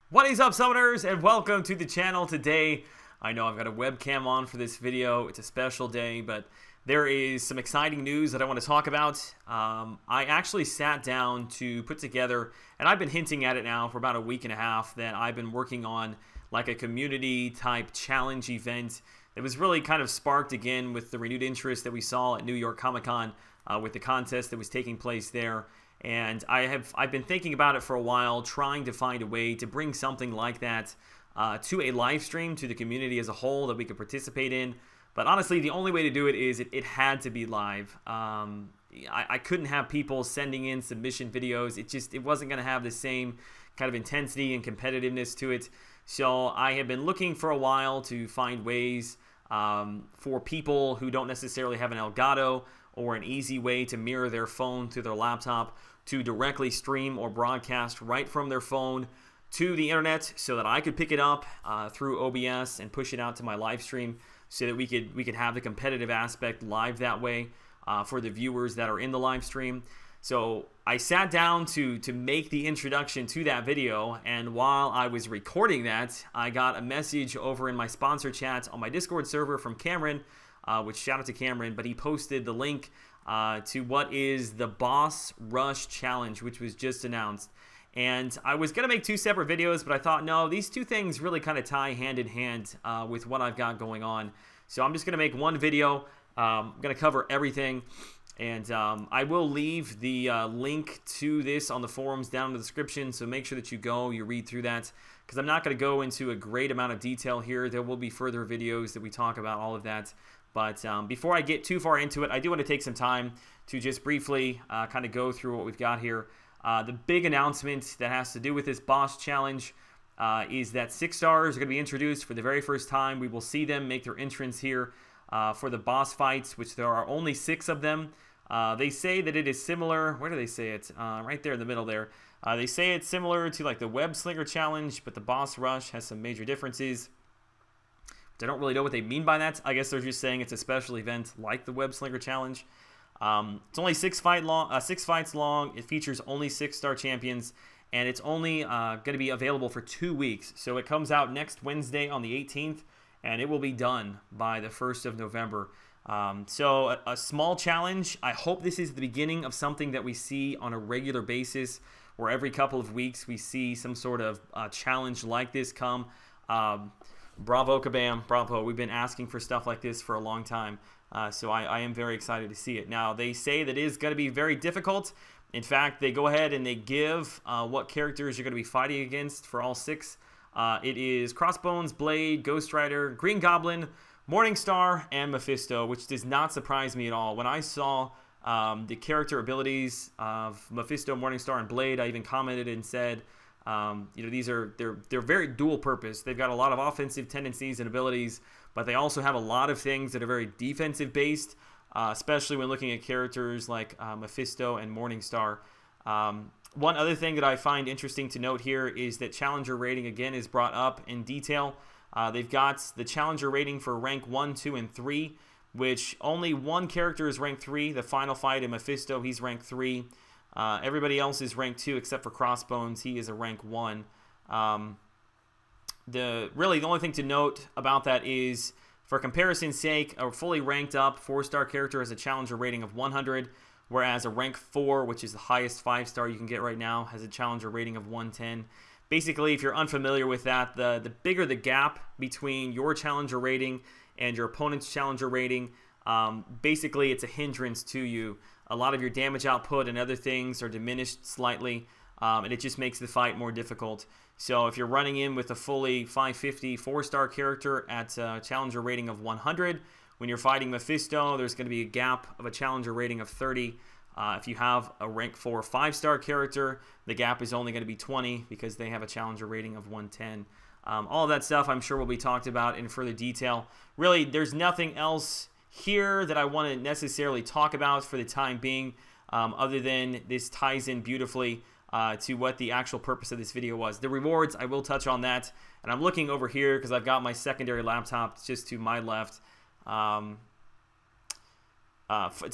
What is up, summoners, and welcome to the channel. Today, I know I've got a webcam on for this video. It's a special day, but there is some exciting news that I want to talk about. I actually sat down to put together, and I've been hinting at it now for about a week and a half, that I've been working on like a community type challenge event that was really kind of sparked again with the renewed interest that we saw at New York Comic-Con with the contest that was taking place there. And I've been thinking about it for a while, trying to find a way to bring something like that to a live stream, to the community as a whole, that we could participate in. But honestly, the only way to do it is it had to be live. I couldn't have people sending in submission videos. It wasn't going to have the same kind of intensity and competitiveness to it. So I have been looking for a while to find ways for people who don't necessarily have an Elgato or an easy way to mirror their phone to their laptop to directly stream or broadcast right from their phone to the internet, so that I could pick it up through OBS and push it out to my live stream, so that we could have the competitive aspect live that way for the viewers that are in the live stream. So I sat down to make the introduction to that video, and while I was recording that, I got a message over in my sponsor chat on my Discord server from Cameron, which shout out to Cameron, but he posted the link to what is the Boss Rush Challenge, which was just announced. And I was going to make two separate videos, but I thought, no, these two things really kind of tie hand in hand with what I've got going on. So I'm just going to make one video. I'm going to cover everything. And I will leave the link to this on the forums down in the description, so make sure that you read through that, because I'm not going to go into a great amount of detail here. There will be further videos that we talk about all of that. But before I get too far into it, I do want to take some time to just briefly kind of go through what we've got here. The big announcement that has to do with this boss challenge is that 6 stars are going to be introduced for the very first time. We will see them make their entrance here for the boss fights, which there are only 6 of them. They say that it is similar. Where do they say it? Right there in the middle there. They say it's similar to like the Web Slinger Challenge, but the Boss Rush has some major differences. I don't really know what they mean by that. I guess they're just saying it's a special event like the Web Slinger Challenge. It's only 6 fights long. It features only 6-star champions, and it's only going to be available for 2 weeks. So it comes out next Wednesday on the 18th, and it will be done by the 1st of November. So a small challenge. I hope this is the beginning of something that we see on a regular basis, where every couple of weeks we see some sort of challenge like this come. Bravo, Kabam, bravo. We've been asking for stuff like this for a long time, so I am very excited to see it. Now, they say that it is going to be very difficult. In fact, they go ahead and they give what characters you're going to be fighting against for all 6. It is Crossbones, Blade, Ghost Rider, Green Goblin, Morningstar, and Mephisto, which does not surprise me at all. When I saw the character abilities of Mephisto, Morningstar, and Blade, I even commented and said, you know, they're very dual purpose. They've got a lot of offensive tendencies and abilities, but they also have a lot of things that are very defensive based, especially when looking at characters like Mephisto and Morningstar. One other thing that I find interesting to note here is that Challenger rating again is brought up in detail. They've got the Challenger rating for rank 1, 2, and 3, which only one character is rank 3. The final fight in Mephisto, he's rank 3. Everybody else is rank 2 except for Crossbones. He is a rank 1. Really, the only thing to note about that is, for comparison's sake, a fully ranked up 4-star character has a Challenger rating of 100, whereas a rank 4, which is the highest 5-star you can get right now, has a Challenger rating of 110. Basically, if you're unfamiliar with that, the bigger the gap between your Challenger rating and your opponent's Challenger rating, basically it's a hindrance to you. A lot of your damage output and other things are diminished slightly, and it just makes the fight more difficult. So if you're running in with a fully 550 4-star character at a Challenger rating of 100, when you're fighting Mephisto, there's going to be a gap of a Challenger rating of 30. If you have a rank 4 5-star character, the gap is only going to be 20 because they have a Challenger rating of 110. All of that stuff I'm sure will be talked about in further detail. Really, there's nothing else here that I want to necessarily talk about for the time being, other than this ties in beautifully to what the actual purpose of this video was. The rewards, I will touch on that, and I'm looking over here because I've got my secondary laptop just to my left. It's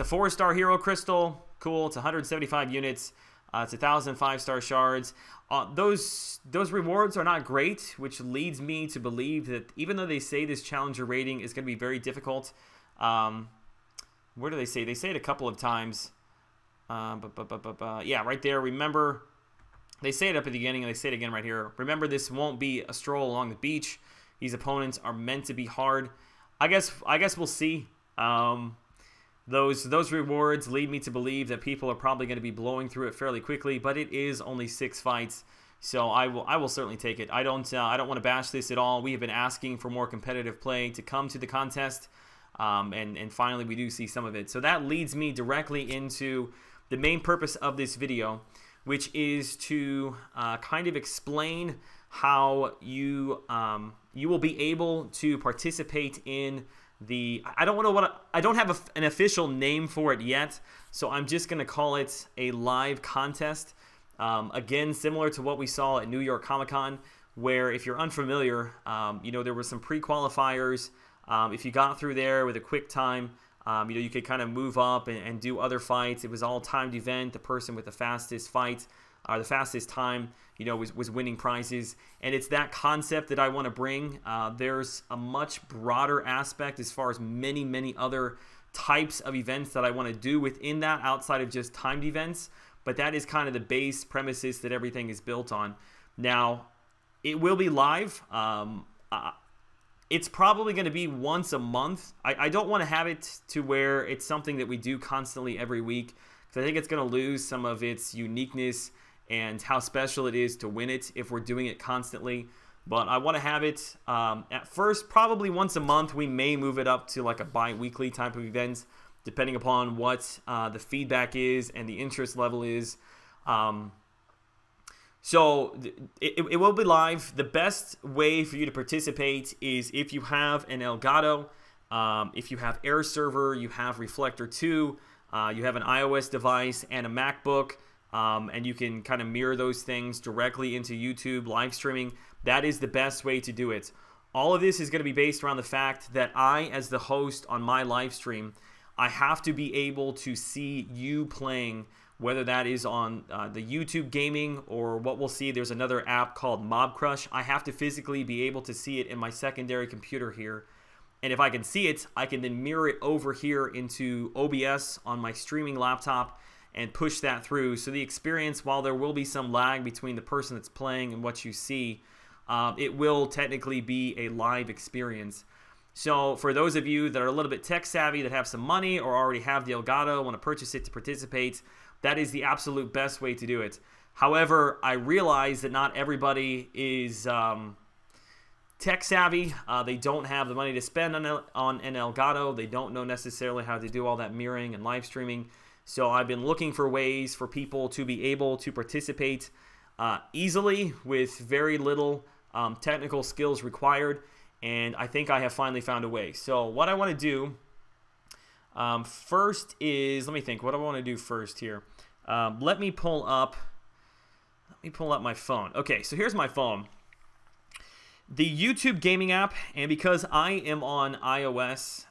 a 4-star hero crystal. Cool. It's 175 units. It's 1,000 5-star shards. Those rewards are not great, which leads me to believe that even though they say this challenger rating is going to be very difficult, where do they say? They say it a couple of times. Yeah, right there. Remember, they say it up at the beginning, and they say it again right here. Remember, this won't be a stroll along the beach. These opponents are meant to be hard. I guess we'll see. Those rewards lead me to believe that people are probably going to be blowing through it fairly quickly, but it is only 6 fights, so I will certainly take it. I don't want to bash this at all. We have been asking for more competitive play to come to the contest, and finally we do see some of it. So that leads me directly into the main purpose of this video, which is to kind of explain how you will be able to participate in the, I don't have an official name for it yet, so I'm just going to call it a live contest. Again, similar to what we saw at New York Comic-Con, where if you're unfamiliar, you know, there were some pre-qualifiers. If you got through there with a quick time, you know, you could kind of move up and do other fights. It was all timed event. The person with the fastest fight, or the fastest time, you know, was winning prizes. And it's that concept that I want to bring. There's a much broader aspect as far as many other types of events that I want to do within that, outside of just timed events. But that is kind of the base premises that everything is built on. Now, it will be live. It's probably going to be once a month. I don't want to have it to where it's something that we do constantly every week, because I think it's going to lose some of its uniqueness and how special it is to win it if we're doing it constantly. But I want to have it at first probably once a month. We may move it up to like a bi-weekly type of event, depending upon what the feedback is and the interest level is. So it will be live. The best way for you to participate is if you have an Elgato, if you have Air Server, you have Reflector 2, you have an iOS device and a MacBook, and you can kind of mirror those things directly into YouTube live streaming. That is the best way to do it. All of this is going to be based around the fact that I, as the host on my live stream, I have to be able to see you playing, whether that is on the YouTube gaming or what we'll see. There's another app called Mob Crush. I have to physically be able to see it in my secondary computer here. And if I can see it, I can then mirror it over here into OBS on my streaming laptop and push that through. So the experience, while there will be some lag between the person that's playing and what you see, it will technically be a live experience. So for those of you that are a little bit tech savvy, that have some money or already have the Elgato, want to purchase it to participate, that is the absolute best way to do it. However, I realize that not everybody is tech savvy. They don't have the money to spend on an Elgato. They don't know necessarily how to do all that mirroring and live streaming. So I've been looking for ways for people to be able to participate easily with very little technical skills required. And I think I have finally found a way. So what I want to do first is, let me think, what do I want to do first here? Let me pull up my phone. Okay, so here's my phone. The YouTube gaming app, and because I am on iOS,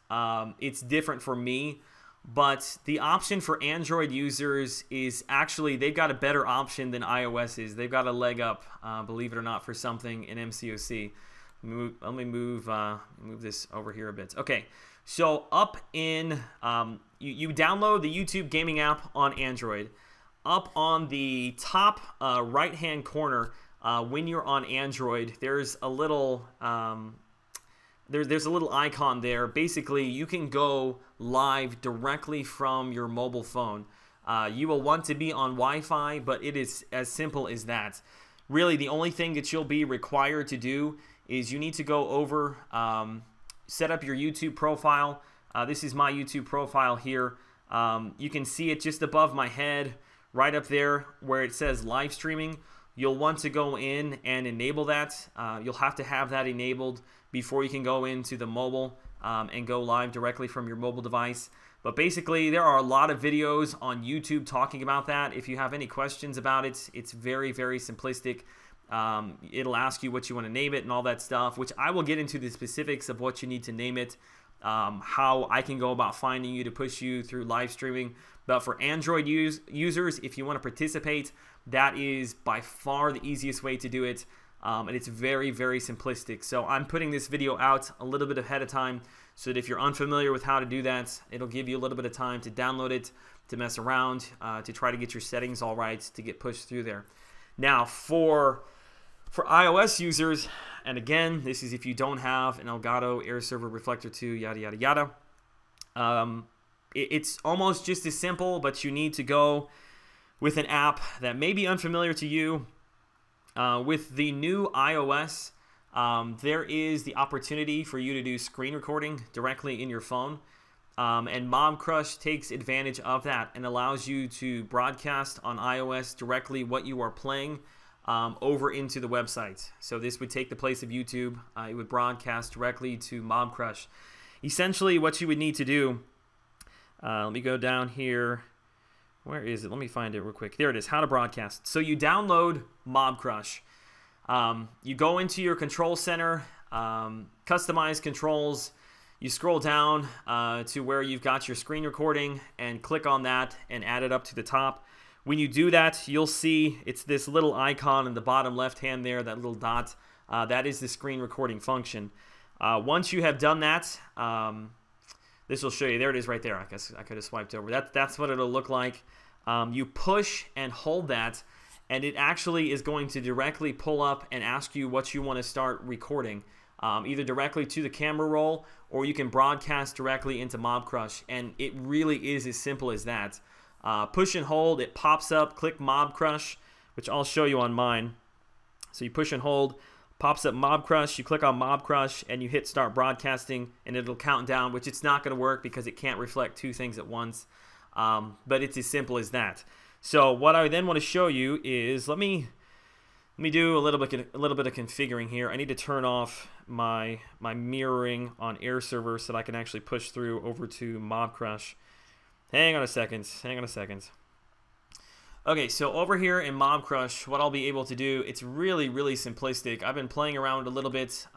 it's different for me. But the option for Android users is actually, they've got a better option than iOS is. They've got a leg up, believe it or not, for something in MCOC. Let me move this over here a bit. Okay, so up in, you download the YouTube gaming app on Android. Up on the top right-hand corner, when you're on Android, there's a little there's a little icon there. Basically, you can go live directly from your mobile phone. You will want to be on Wi-Fi, but it is as simple as that. Really, the only thing that you'll be required to do is you need to go over, set up your YouTube profile. This is my YouTube profile here. You can see it just above my head, right up there where it says live streaming. You'll want to go in and enable that. You'll have to have that enabled before you can go into the mobile and go live directly from your mobile device. But basically, there are a lot of videos on YouTube talking about that. If you have any questions about it, it's very, very simplistic. It'll ask you what you want to name it and all that stuff, which I will get into the specifics of what you need to name it how I can go about finding you to push you through live streaming. But for Android users, if you want to participate, that is by far the easiest way to do it. And it's very, very simplistic. So I'm putting this video out a little bit ahead of time so that if you're unfamiliar with how to do that, it'll give you a little bit of time to download it, to mess around, to try to get your settings all right, to get pushed through there. Now, for iOS users, and again, this is if you don't have an Elgato Air Server Reflector 2, yada, yada, yada. It's almost just as simple, but you need to go with an app that may be unfamiliar to you. With the new iOS, there is the opportunity for you to do screen recording directly in your phone. And MobCrush takes advantage of that and allows you to broadcast on iOS directly what you are playing over into the website. So this would take the place of YouTube. It would broadcast directly to MobCrush. Essentially, what you would need to do, let me go down here. Where is it? Let me find it real quick. There it is, how to broadcast. So you download MobCrush. You go into your control center, customize controls. You scroll down to where you've got your screen recording and click on that and add it up to the top. When you do that, you'll see it's this little icon in the bottom left hand there, that little dot. That is the screen recording function. Once you have done that, this will show you. There it is right there. I guess I could have swiped over. That's what it'll look like. You push and hold that, and it actually is going to directly pull up and ask you what you want to start recording, either directly to the camera roll, or you can broadcast directly into MobCrush. And it really is as simple as that. Push and hold, it pops up, click MobCrush, which I'll show you on mine. So you push and hold, pops up MobCrush, you click on MobCrush, and you hit start broadcasting, and it'll count down, which it's not going to work because it can't reflect two things at once. But it's as simple as that. So what I then want to show you is, let me do a little bit of configuring here. I need to turn off my mirroring on Air Server so that I can actually push through over to MobCrush. Hang on a second. Okay, so over here in MobCrush, what I'll be able to do, it's really, really simplistic. I've been playing around a little bit.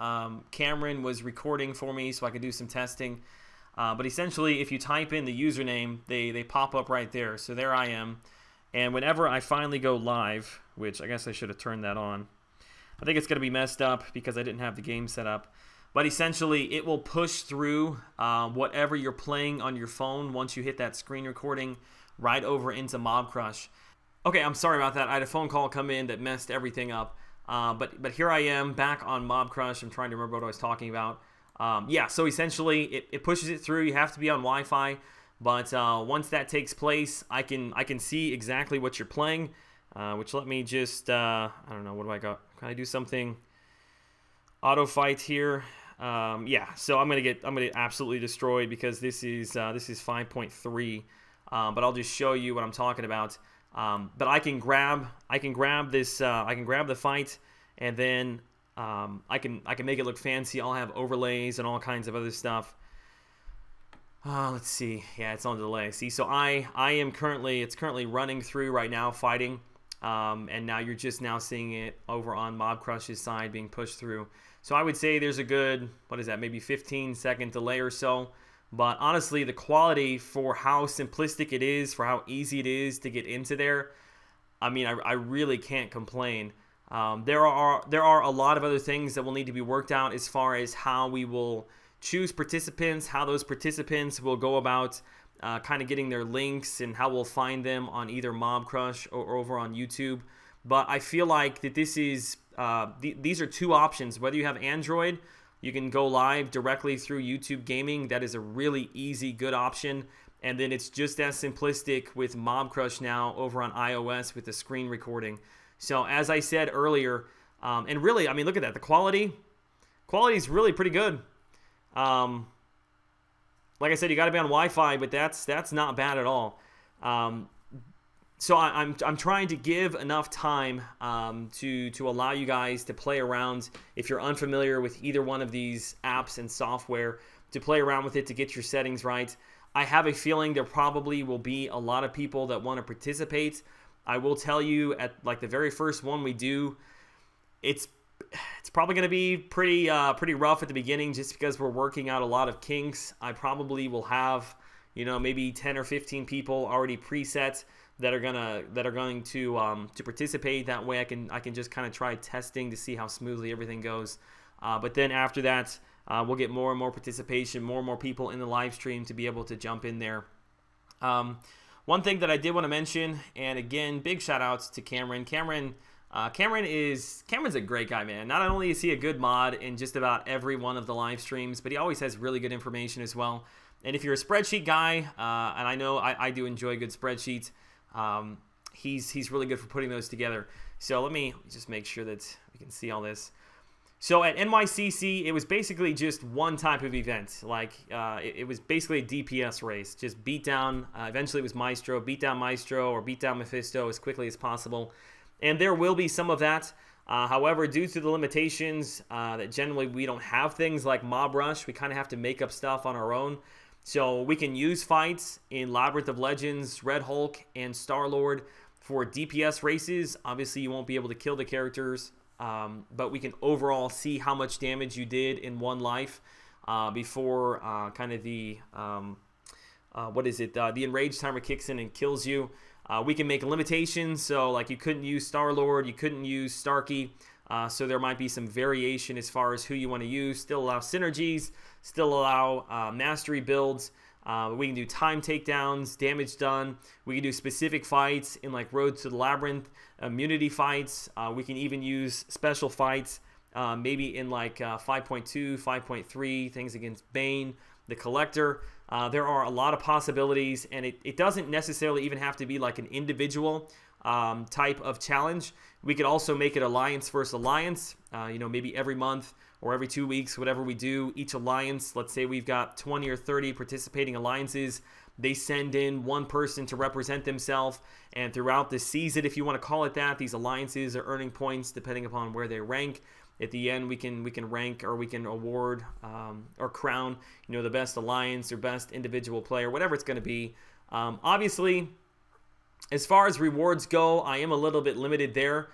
Cameron was recording for me so I could do some testing. But essentially, if you type in the username, they pop up right there. So there I am. And whenever I finally go live, which I guess I should have turned that on, I think it's going to be messed up because I didn't have the game set up. But essentially, it will push through whatever you're playing on your phone once you hit that screen recording right over into MobCrush. Okay, I'm sorry about that. I had a phone call come in that messed everything up. But here I am back on MobCrush. I'm trying to remember what I was talking about. Yeah, so essentially, it pushes it through. You have to be on Wi-Fi. But once that takes place, I can see exactly what you're playing. Which let me just I don't know, what do I got? Can I do something? Auto fight here. Yeah, so I'm gonna get absolutely destroyed because this is 5.3. But I'll just show you what I'm talking about. But I can grab this. I can grab the fight, and then I can make it look fancy. I'll have overlays and all kinds of other stuff. Let's see. Yeah, it's on delay. See, so it's currently running through right now, fighting. And now you're just now seeing it over on MobCrush's side being pushed through. So I would say there's a good, what is that, maybe 15-second delay or so. But honestly, the quality for how simplistic it is, for how easy it is to get into there, I mean, I really can't complain. There are a lot of other things that will need to be worked out as far as how we will choose participants, how those participants will go about kind of getting their links, and how we'll find them on either MobCrush or over on YouTube. But I feel like that this is these are two options. Whether you have Android, you can go live directly through YouTube Gaming. That is a really easy, good option. And then it's just as simplistic with MobCrush now over on iOS with the screen recording. So as I said earlier, and really, I mean, look at that. The quality is really pretty good. Like I said, you got to be on Wi-Fi, but that's not bad at all. So I'm trying to give enough time to allow you guys to play around. If you're unfamiliar with either one of these apps and software, to play around with it to get your settings right. I have a feeling there probably will be a lot of people that want to participate. I will tell you, at like the very first one we do, it's it's probably going to be pretty rough at the beginning just because we're working out a lot of kinks. I probably will have, you know, maybe 10 or 15 people already preset that are going to participate. That way I can just kind of try testing to see how smoothly everything goes. But then after that, we'll get more and more participation, more and more people in the live stream to be able to jump in there. One thing that I did want to mention, and again, big shout outs to Cameron. Cameron's a great guy, man. Not only is he a good mod in just about every one of the live streams, but he always has really good information as well. And if you're a spreadsheet guy, and I know I do enjoy good spreadsheets, he's really good for putting those together. So let me just make sure that we can see all this. So at NYCC, it was basically just one type of event. Like, it was basically a DPS race. Just beat down, eventually it was Maestro, beat down Maestro or beat down Mephisto as quickly as possible. And there will be some of that. However, due to the limitations that generally we don't have things like Mob Rush, we kind of have to make up stuff on our own. So we can use fights in Labyrinth of Legends, Red Hulk, and Star-Lord for DPS races. Obviously, you won't be able to kill the characters. But we can overall see how much damage you did in one life before kind of the the enrage timer kicks in and kills you. We can make limitations, so like you couldn't use Star-Lord, you couldn't use Starkey, so there might be some variation as far as who you want to use. Still allow synergies, still allow mastery builds. We can do time takedowns, damage done. We can do specific fights in like Road to the Labyrinth, immunity fights. We can even use special fights, maybe in like 5.2, 5.3, things against Bane, the Collector. There are a lot of possibilities, and it doesn't necessarily even have to be like an individual type of challenge. We could also make it alliance versus alliance, you know, maybe every month or every 2 weeks, whatever we do, each alliance, let's say we've got 20 or 30 participating alliances, they send in one person to represent themselves, and throughout the season, if you want to call it that, these alliances are earning points depending upon where they rank. At the end, we can rank, or we can award or crown, you know, the best alliance or best individual player, whatever it's going to be. Obviously, as far as rewards go, I am a little bit limited there.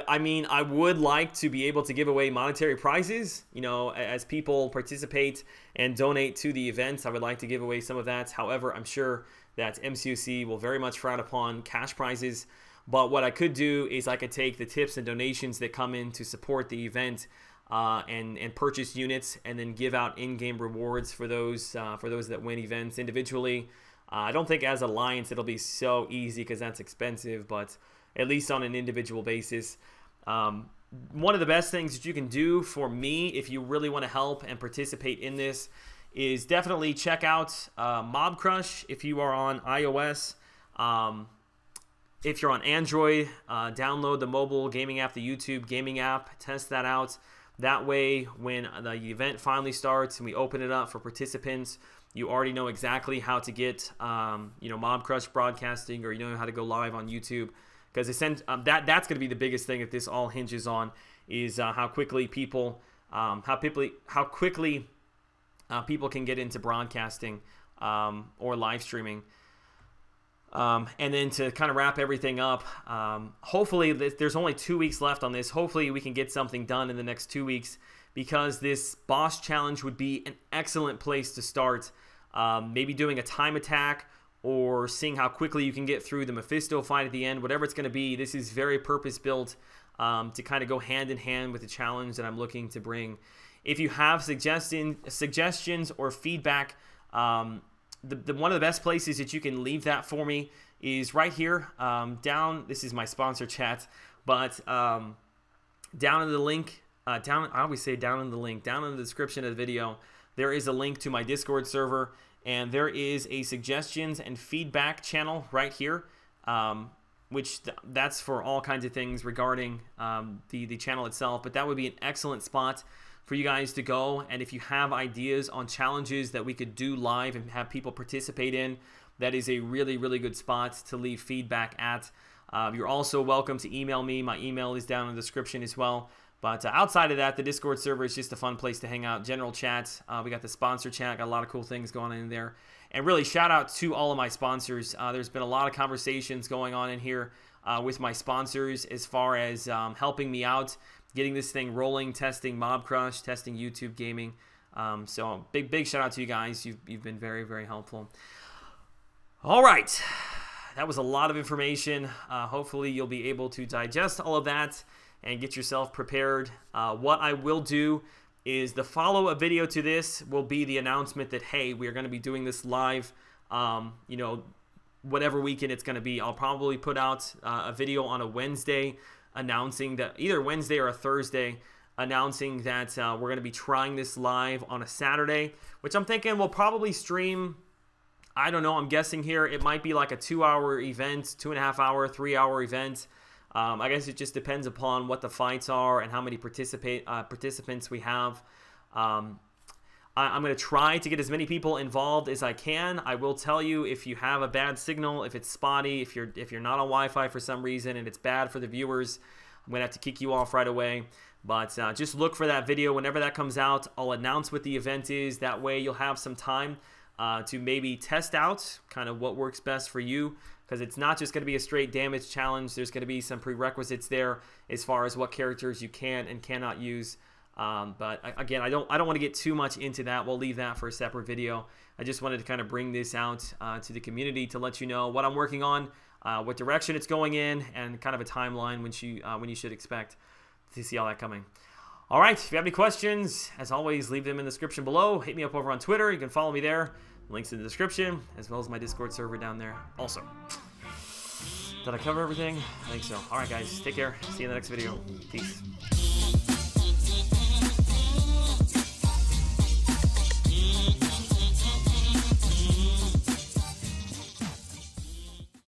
I mean, I would like to be able to give away monetary prizes, you know, as people participate and donate to the events. I would like to give away some of that. However, I'm sure that MCOC will very much frown upon cash prizes. But what I could do is I could take the tips and donations that come in to support the event and purchase units, and then give out in-game rewards for those that win events individually. I don't think as Alliance it'll be so easy because that's expensive, but at least on an individual basis. One of the best things that you can do for me if you really want to help and participate in this is definitely check out Mob Crush if you are on iOS. If you're on Android, download the mobile gaming app, the YouTube gaming app, test that out. That way, when the event finally starts and we open it up for participants, you already know exactly how to get you know, Mob Crush broadcasting, or you know how to go live on YouTube. Because that's going to be the biggest thing that this all hinges on, is how quickly people people can get into broadcasting or live streaming. And then to kind of wrap everything up, hopefully there's only 2 weeks left on this. Hopefully we can get something done in the next 2 weeks, because this boss challenge would be an excellent place to start. Maybe doing a time attack, or seeing how quickly you can get through the Mephisto fight at the end. Whatever it's going to be, this is very purpose-built to kind of go hand in hand with the challenge that I'm looking to bring. If you have suggestions or feedback, one of the best places that you can leave that for me is right here. This is my sponsor chat, but down in the link, I always say down in the link, down in the description of the video, there is a link to my Discord server. And there is a suggestions and feedback channel right here, that's for all kinds of things regarding the channel itself. But that would be an excellent spot for you guys to go. And if you have ideas on challenges that we could do live and have people participate in, that is a really, really good spot to leave feedback at. You're also welcome to email me. My email is down in the description as well. But outside of that, the Discord server is just a fun place to hang out. General chats. We got the sponsor chat. Got a lot of cool things going on in there. And really, shout out to all of my sponsors. There's been a lot of conversations going on in here with my sponsors as far as helping me out, getting this thing rolling, testing Mob Crush, testing YouTube gaming. So big shout out to you guys. You've been very, very helpful. All right. That was a lot of information. Hopefully you'll be able to digest all of that and get yourself prepared. What I will do is the follow-up video to this will be the announcement that, hey, we are going to be doing this live, you know, whatever weekend it's going to be. I'll probably put out a video on a Wednesday announcing that, either Wednesday or a Thursday, announcing that we're going to be trying this live on a Saturday, which I'm thinking we'll probably stream. I don't know. I'm guessing here it might be like a 2-hour event, 2.5 hour, 3-hour event. I guess it just depends upon what the fights are and how many participants we have. I'm going to try to get as many people involved as I can. I will tell you, if you have a bad signal, if it's spotty, if you're not on Wi-Fi for some reason and it's bad for the viewers, I'm going to have to kick you off right away. But just look for that video whenever that comes out. I'll announce what the event is. That way you'll have some time to maybe test out kind of what works best for you, because it's not just going to be a straight damage challenge. There's going to be some prerequisites there as far as what characters you can and cannot use. But again, I don't want to get too much into that. We'll leave that for a separate video. I just wanted to kind of bring this out to the community to let you know what I'm working on, what direction it's going in, and kind of a timeline when you should expect to see all that coming. All right, if you have any questions, as always, leave them in the description below. Hit me up over on Twitter. You can follow me there. Links in the description, as well as my Discord server down there also. Did I cover everything? I think so. All right, guys, take care. See you in the next video. Peace.